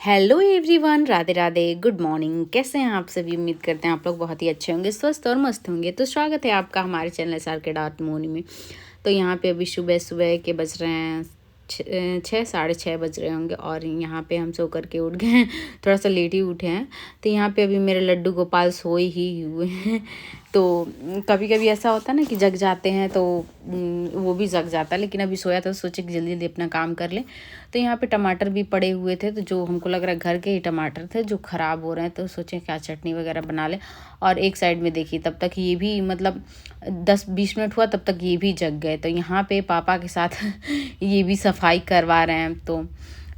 Hello everyone, Radhe Radhe, good morning. कैसे हैं आप सभी? उम्मीद करते हैं आप लोग बहुत ही अच्छे होंगे, स्वस्थ और मस्त होंगे। तो स्वागत है आपका हमारे चैनल एसआर के डॉट मोनी में। तो यहाँ पे अभी सुबह सुबह के बज रहे हैं 6 साढ़े 6 बज रहे होंगे और यहाँ पे हम सो करके उठ गए हैं। थोड़ा सा लेट ही उठे हैं। तो यहाँ पे अभी मेरे लड्डू गोपाल सोए ही हुए हैं। तो कभी कभी ऐसा होता है ना कि जग जाते हैं तो वो भी जग जाता है, लेकिन अभी सोया था, सोचे कि जल्दी जल्दी अपना काम कर ले। तो यहाँ पे टमाटर भी पड़े हुए थे, तो जो हमको लग रहा है घर के ही टमाटर थे जो ख़राब हो रहे हैं, तो सोचे क्या चटनी वगैरह बना ले। और एक साइड में देखिए तब तक ये भी मतलब 10-20 मिनट हुआ, तब तक ये भी जग गए। तो यहाँ पे पापा के साथ ये भी सफाई करवा रहे हैं। तो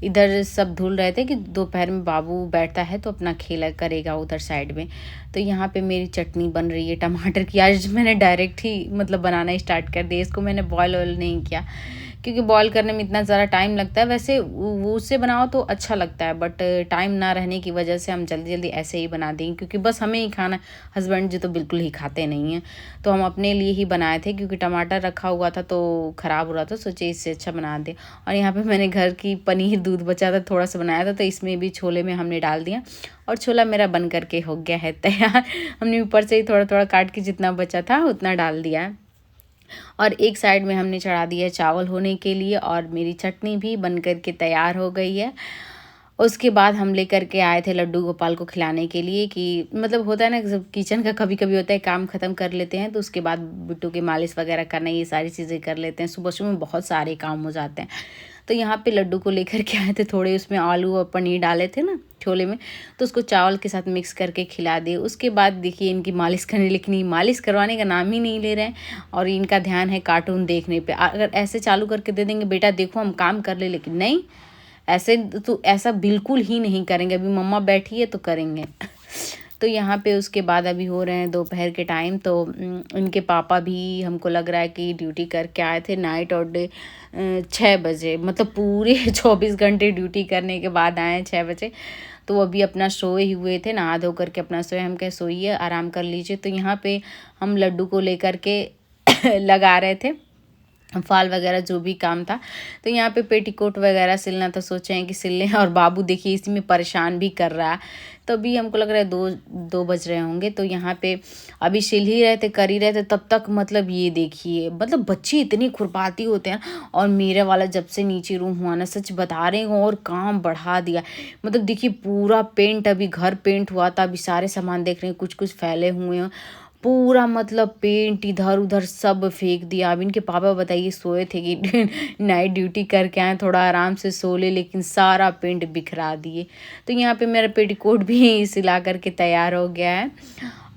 इधर सब धुल रहे थे कि दोपहर में बाबू बैठता है तो अपना खेला करेगा उधर साइड में। तो यहाँ पे मेरी चटनी बन रही है टमाटर की। आज मैंने डायरेक्ट ही मतलब बनाना स्टार्ट कर दिया, इसको मैंने बॉयल ऑयल नहीं किया, क्योंकि बॉईल करने में इतना ज़्यादा टाइम लगता है। वैसे वो उससे बनाओ तो अच्छा लगता है, बट टाइम ना रहने की वजह से हम जल्दी जल्दी ऐसे ही बना देंगे, क्योंकि बस हमें ही खाना। हस्बैंड जी तो बिल्कुल ही खाते नहीं हैं, तो हम अपने लिए ही बनाए थे, क्योंकि टमाटर रखा हुआ था तो ख़राब हो रहा था, सोचे इससे अच्छा बना दे। और यहाँ पे मैंने घर की पनीर दूध बचा था, थोड़ा सा बनाया था, तो इसमें भी छोले में हमने डाल दिया और छोला मेरा बन करके हो गया है तैयार। हमने ऊपर से ही थोड़ा थोड़ा काट के जितना बचा था उतना डाल दिया है। और एक साइड में हमने चढ़ा दिया है चावल होने के लिए, और मेरी चटनी भी बन कर के तैयार हो गई है। उसके बाद हम लेकर के आए थे लड्डू गोपाल को खिलाने के लिए, कि मतलब होता है ना जब किचन का कभी कभी होता है, काम ख़त्म कर लेते हैं तो उसके बाद बिट्टू की मालिश वगैरह करना, ये सारी चीज़ें कर लेते हैं। सुबह सुबह में बहुत सारे काम हो जाते हैं। तो यहाँ पे लड्डू को लेकर के आए थे, थोड़े उसमें आलू और पनीर डाले थे ना छोले में, तो उसको चावल के साथ मिक्स करके खिला दिए। उसके बाद देखिए इनकी मालिश करने, लेकिन ये मालिश करवाने का नाम ही नहीं ले रहे हैं और इनका ध्यान है कार्टून देखने पे। अगर ऐसे चालू करके दे देंगे, बेटा देखो हम काम कर ले, लेकिन नहीं, ऐसे तो ऐसा बिल्कुल ही नहीं करेंगे। अभी मम्मा बैठी है तो करेंगे। तो यहाँ पे उसके बाद अभी हो रहे हैं दोपहर के टाइम, तो इनके पापा भी हमको लग रहा है कि ड्यूटी करके आए थे नाइट और डे 6 बजे, मतलब पूरे 24 घंटे ड्यूटी करने के बाद आए हैं 6 बजे। तो वो अभी अपना सोए ही हुए थे, नहा धो करके अपना सोए। हम कहे सोइए, आराम कर लीजिए। तो यहाँ पे हम लड्डू को लेकर के लगा रहे थे फाल वगैरह जो भी काम था। तो यहाँ पे पेटीकोट वगैरह सिलना था, सोचे हैं कि सिल लें। और बाबू देखिए इसी में परेशान भी कर रहा है। तो अभी हमको लग रहा है 2 बज रहे होंगे। तो यहाँ पे अभी सिल ही रहे थे, कर ही रहे थे, तब तक मतलब ये देखिए, मतलब बच्चे इतनी खुरपाती होते हैं। और मेरे वाला जब से नीचे रूम हुआ ना, सच बता रहे हैं, और काम बढ़ा दिया। मतलब देखिए पूरा पेंट, अभी घर पेंट हुआ था, अभी सारे सामान देख रहे हैं कुछ कुछ फैले हुए हैं, पूरा मतलब पेंट इधर उधर सब फेंक दिया। अब इनके पापा बताइए सोए थे कि नाइट ड्यूटी करके आए, थोड़ा आराम से सो ले, लेकिन सारा पेंट बिखरा दिए। तो यहाँ पे मेरा पेटीकोट भी सिला करके तैयार हो गया है।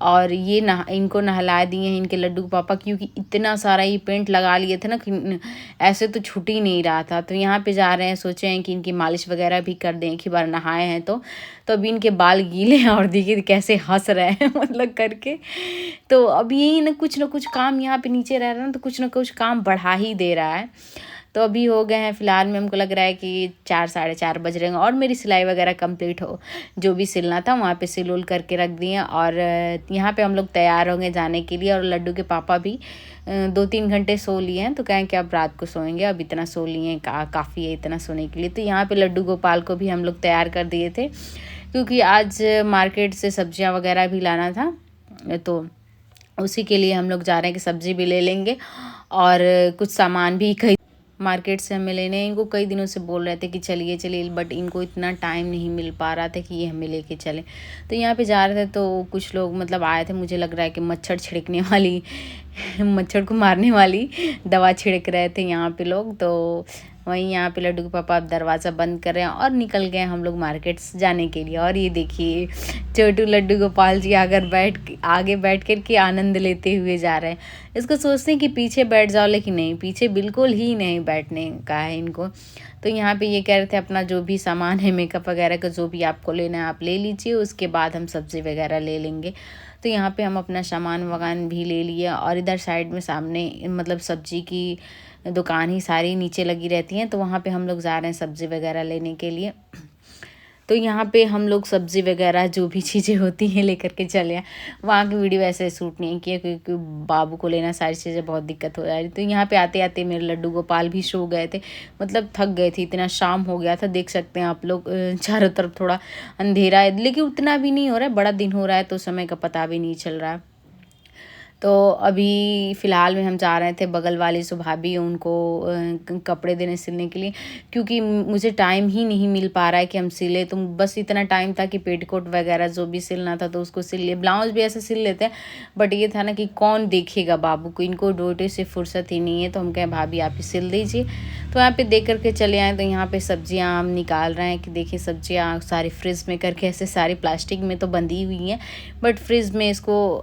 और ये इनको नहला दिए हैं इनके लड्डू के पापा, क्योंकि इतना सारा ये पेंट लगा लिए थे ना कि ऐसे तो छूट ही नहीं रहा था। तो यहाँ पे जा रहे हैं, सोचे हैं कि इनकी मालिश वगैरह भी कर दें, एक ही बार नहाए हैं तो अभी इनके बाल गीले हैं और देखिए कैसे हंस रहे हैं मतलब करके। तो अब यही ना कुछ काम यहाँ पे नीचे रह रहा है ना, तो कुछ ना कुछ काम बढ़ा ही दे रहा है। तो अभी हो गए हैं फिलहाल में, हमको लग रहा है कि 4 साढ़े 4 बज रहे हैं, और मेरी सिलाई वगैरह कंप्लीट हो, जो भी सिलना था वहाँ पे सिल उल करके रख दिए। और यहाँ पे हम लोग तैयार होंगे जाने के लिए। और लड्डू के पापा भी 2-3 घंटे सो लिए हैं, तो कहें कि अब रात को सोएंगे, अब इतना सो लिए हैं, काफ़ी है इतना सोने के लिए। तो यहाँ पे लड्डू गोपाल को भी हम लोग तैयार कर दिए थे, क्योंकि आज मार्केट से सब्जियाँ वगैरह भी लाना था, तो उसी के लिए हम लोग जा रहे हैं कि सब्ज़ी भी ले लेंगे और कुछ सामान भी कई मार्केट से हमें लेने हैं। इनको कई दिनों से बोल रहे थे कि चलिए चलिए, बट इनको इतना टाइम नहीं मिल पा रहा था कि ये हमें लेके चले। तो यहाँ पे जा रहे थे तो कुछ लोग मतलब आए थे, मुझे लग रहा है कि मच्छर छिड़कने वाली मच्छर को मारने वाली दवा छिड़क रहे थे यहाँ पे लोग। तो वहीं यहाँ पे लड्डू के पापा अब दरवाज़ा बंद कर रहे हैं और निकल गए हम लोग मार्केट जाने के लिए। और ये देखिए छोटू लड्डू गोपाल जी आगे बैठ कर के आनंद लेते हुए जा रहे हैं। इसको सोचते हैं कि पीछे बैठ जाओ, लेकिन नहीं, पीछे बिल्कुल ही नहीं बैठने का है इनको। तो यहाँ पे ये कह रहे थे अपना जो भी सामान है मेकअप वगैरह का, जो भी आपको लेना है आप ले लीजिए, उसके बाद हम सब्ज़ी वगैरह ले लेंगे। तो यहाँ पे हम अपना सामान वामान भी ले लिए। और इधर साइड में सामने मतलब सब्जी की दुकान ही सारी नीचे लगी रहती हैं, तो वहाँ पे हम लोग जा रहे हैं सब्ज़ी वगैरह लेने के लिए। तो यहाँ पे हम लोग सब्ज़ी वगैरह जो भी चीज़ें होती हैं लेकर के चले आए। वहाँ की वीडियो ऐसे शूट नहीं किया क्योंकि बाबू को लेना सारी चीज़ें बहुत दिक्कत हो जा रही। तो यहाँ पे आते-आते मेरे लड्डू गोपाल भी सो गए थे, मतलब थक गए थे, इतना शाम हो गया था। देख सकते हैं आप लोग चारों तरफ थोड़ा अंधेरा है, लेकिन उतना भी नहीं हो रहा है, बड़ा दिन हो रहा है तो समय का पता भी नहीं चल रहा है। तो अभी फ़िलहाल में हम जा रहे थे, बगल वाली जो भाभी है उनको कपड़े देने सिलने के लिए, क्योंकि मुझे टाइम ही नहीं मिल पा रहा है कि हम सिले। तो बस इतना टाइम था कि पेटीकोट वगैरह जो भी सिलना था तो उसको सिल लिए, ब्लाउज भी ऐसे सिल लेते हैं। बट ये था ना कि कौन देखेगा बाबू को, इनको ड्यूटी से फुर्सत ही नहीं है। तो हम कहें भाभी आप ही सिल दीजिए। तो यहाँ पे देख करके चले आए। तो यहाँ पे सब्जियाँ हम निकाल रहे हैं कि देखिए सब्जियाँ सारी फ्रिज में करके, ऐसे सारी प्लास्टिक में तो बंधी हुई हैं बट फ्रिज में इसको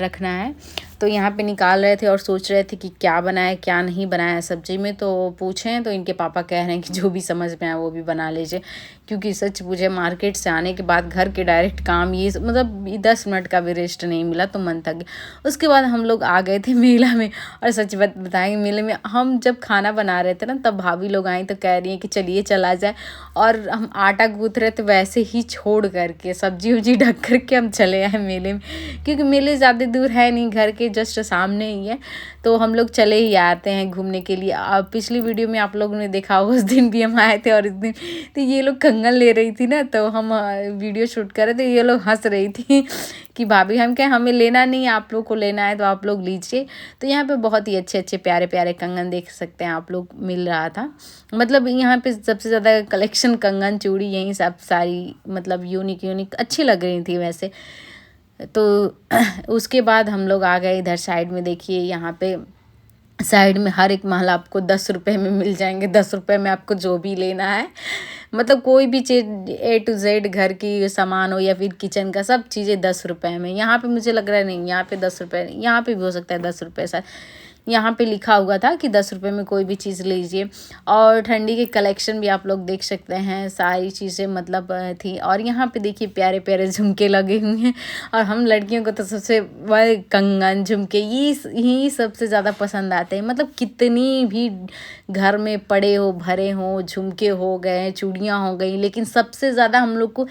रखना है। तो यहाँ पे निकाल रहे थे और सोच रहे थे कि क्या बनाए क्या नहीं बनाया सब्जी में। तो पूछें तो इनके पापा कह रहे हैं कि जो भी समझ में आए वो भी बना लीजिए, क्योंकि सच पूछे मार्केट से आने के बाद घर के डायरेक्ट काम ये मतलब 10 मिनट का भी रेस्ट नहीं मिला तो मन थक गया। उसके बाद हम लोग आ गए थे मेला में। और सच बात बताएंगे, मेले में हम जब खाना बना रहे थे ना तब भाभी लोग आई तो कह रही हैं कि चलिए चला जाए, और हम आटा गूँथ रहे थे वैसे ही छोड़ करके सब्जी उब्जी ढक करके हम चले आए मेले में, क्योंकि मेले ज़्यादा दूर है नहीं, घर के जस्ट सामने ही है। तो हम लोग चले ही आते हैं घूमने के लिए। अब पिछली वीडियो में आप लोगों ने देखा उस दिन भी हम आए थे, और इस दिन तो ये लोग कंगन ले रही थी ना, तो हम वीडियो शूट कर रहे थे, ये लोग हंस रही थी कि भाभी हम क्या हमें लेना नहीं है, आप लोग को लेना है तो आप लोग लीजिए। तो यहाँ पे बहुत ही अच्छे अच्छे प्यारे प्यारे कंगन देख सकते हैं आप लोग मिल रहा था। मतलब यहाँ पे सबसे ज़्यादा कलेक्शन कंगन चूड़ी यही सब सारी मतलब यूनिक यूनिक अच्छी लग रही थी वैसे। तो उसके बाद हम लोग आ गए इधर साइड में। देखिए यहाँ पे साइड में हर एक माल आपको 10 रुपये में मिल जाएंगे। 10 रुपये में आपको जो भी लेना है, मतलब कोई भी चीज़ A to Z घर की सामान हो या फिर किचन का, सब चीज़ें 10 रुपये में। यहाँ पे मुझे लग रहा है नहीं, यहाँ पे 10 रुपये, यहाँ पे भी हो सकता है 10 रुपये शायद। यहाँ पे लिखा हुआ था कि 10 रुपये में कोई भी चीज़ लीजिए। और ठंडी के कलेक्शन भी आप लोग देख सकते हैं, सारी चीज़ें मतलब थी। और यहाँ पे देखिए प्यारे प्यारे झुमके लगे हुए हैं, और हम लड़कियों को तो सबसे वह कंगन झुमके यही सबसे ज़्यादा पसंद आते हैं। मतलब कितनी भी घर में पड़े हो भरे हों, झुमके हो गए, चूड़ियाँ हो गई, लेकिन सबसे ज़्यादा हम लोग को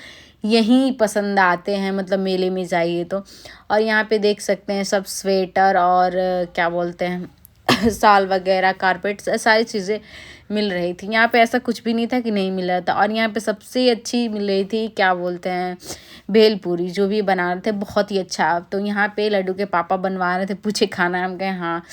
यहीं पसंद आते हैं, मतलब मेले में जाइए तो। और यहाँ पे देख सकते हैं सब स्वेटर और क्या बोलते हैं शाल वगैरह, कारपेट्स, सारी चीज़ें मिल रही थी। यहाँ पे ऐसा कुछ भी नहीं था कि नहीं मिल रहा था। और यहाँ पे सबसे अच्छी मिल रही थी क्या बोलते हैं भेलपूरी, जो भी बना रहे थे बहुत ही अच्छा। तो यहाँ पे लड्डू के पापा बनवा रहे थे, पूछे खाना, हम कहे हाँ,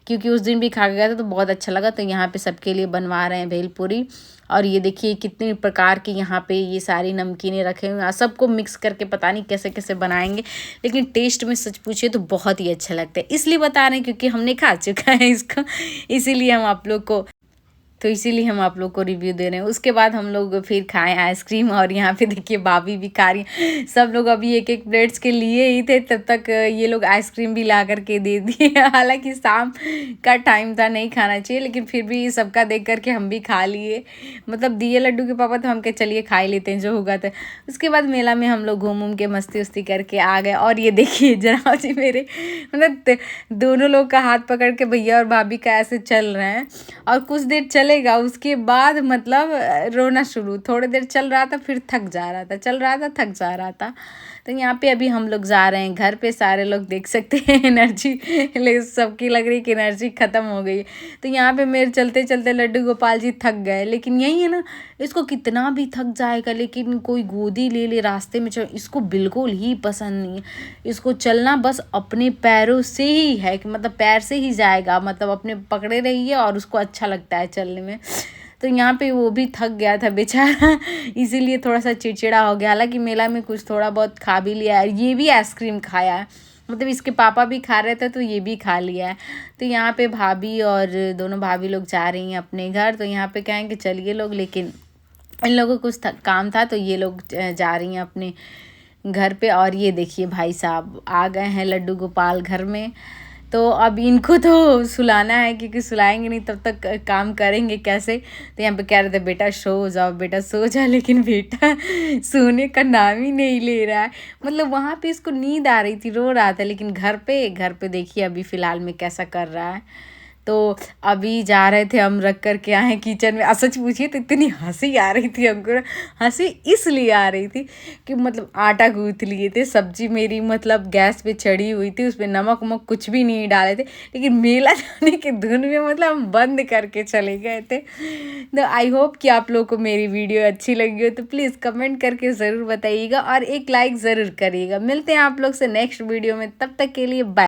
क्योंकि उस दिन भी खा गया था तो बहुत अच्छा लगा। तो यहाँ पे सबके लिए बनवा रहे हैं भेलपूरी। और ये देखिए कितनी प्रकार की यहाँ पे ये सारी नमकीनें रखे हुए हैं, सबको मिक्स करके पता नहीं कैसे कैसे बनाएंगे, लेकिन टेस्ट में सच पूछिए तो बहुत ही अच्छा लगता है। इसलिए बता रहे हैं क्योंकि हमने खा चुका है इसको, इसीलिए हम आप लोग को रिव्यू दे रहे हैं। उसके बाद हम लोग फिर खाएं आइसक्रीम। और यहाँ पे देखिए भाभी भी खा रही हैं, सब लोग अभी एक एक प्लेट्स के लिए ही थे, तब तक ये लोग आइसक्रीम भी ला करके दे दिए। हालांकि शाम का टाइम था, नहीं खाना चाहिए, लेकिन फिर भी सबका देख करके हम भी खा लिए। मतलब दिए लड्डू के पापा, तो हम कहे चलिए खा ही लेते हैं जो होगा। तो उसके बाद मेला में हम लोग घूम के मस्ती उस्ती करके आ गए। और ये देखिए जनाब जी मेरे, मतलब दोनों लोग का हाथ पकड़ के भैया और भाभी का ऐसे चल रहे हैं। और कुछ देर चलेगा, उसके बाद मतलब रोना शुरू। थोड़ी देर चल रहा था, फिर थक जा रहा था, चल रहा था, थक जा रहा था। तो यहाँ पे अभी हम लोग जा रहे हैं घर पे। सारे लोग देख सकते हैं एनर्जी, लेकिन सबकी लग रही कि एनर्जी ख़त्म हो गई। तो यहाँ पे मेरे चलते चलते लड्डू गोपाल जी थक गए। लेकिन यही है ना, इसको कितना भी थक जाएगा लेकिन कोई गोदी ले ले रास्ते में, इसको बिल्कुल ही पसंद नहीं है। इसको चलना बस अपने पैरों से ही है, कि मतलब पैर से ही जाएगा, मतलब अपने पकड़े रहिए और उसको अच्छा लगता है चलने में। तो यहाँ पे वो भी थक गया था बेचारा, इसीलिए थोड़ा सा चिड़चिड़ा हो गया। हालांकि मेला में कुछ थोड़ा बहुत खा भी लिया है, ये भी आइसक्रीम खाया है, मतलब इसके पापा भी खा रहे थे तो ये भी खा लिया है। तो यहाँ पे भाभी और दोनों भाभी लोग जा रही हैं अपने घर। तो यहाँ पे कहेंगे चलिए लोग, लेकिन इन लोगों को कुछ काम था तो ये लोग जा रही हैं अपने घर पे। और ये देखिए भाई साहब आ गए हैं लड्डू गोपाल घर में। तो अब इनको तो सुलाना है, क्योंकि सुलाएंगे नहीं तब तक काम करेंगे कैसे। तो यहाँ पे कह रहे थे बेटा सो जाओ, बेटा सो जा, लेकिन बेटा सोने का नाम ही नहीं ले रहा है। मतलब वहाँ पे इसको नींद आ रही थी, रो रहा था, लेकिन घर पे देखिए अभी फ़िलहाल में कैसा कर रहा है। तो अभी जा रहे थे हम, रख कर के आए किचन में। सच पूछिए तो इतनी हंसी आ रही थी हमको, हंसी इसलिए आ रही थी कि मतलब आटा गूँथ लिए थे, सब्जी मेरी मतलब गैस पे चढ़ी हुई थी, उसमें नमक वमक कुछ भी नहीं डाले थे, लेकिन मेला जाने की धुन में मतलब हम बंद करके चले गए थे। तो आई होप कि आप लोगों को मेरी वीडियो अच्छी लगी हो, तो प्लीज़ कमेंट करके ज़रूर बताइएगा और एक लाइक ज़रूर करिएगा। मिलते हैं आप लोग से नेक्स्ट वीडियो में, तब तक के लिए बाय।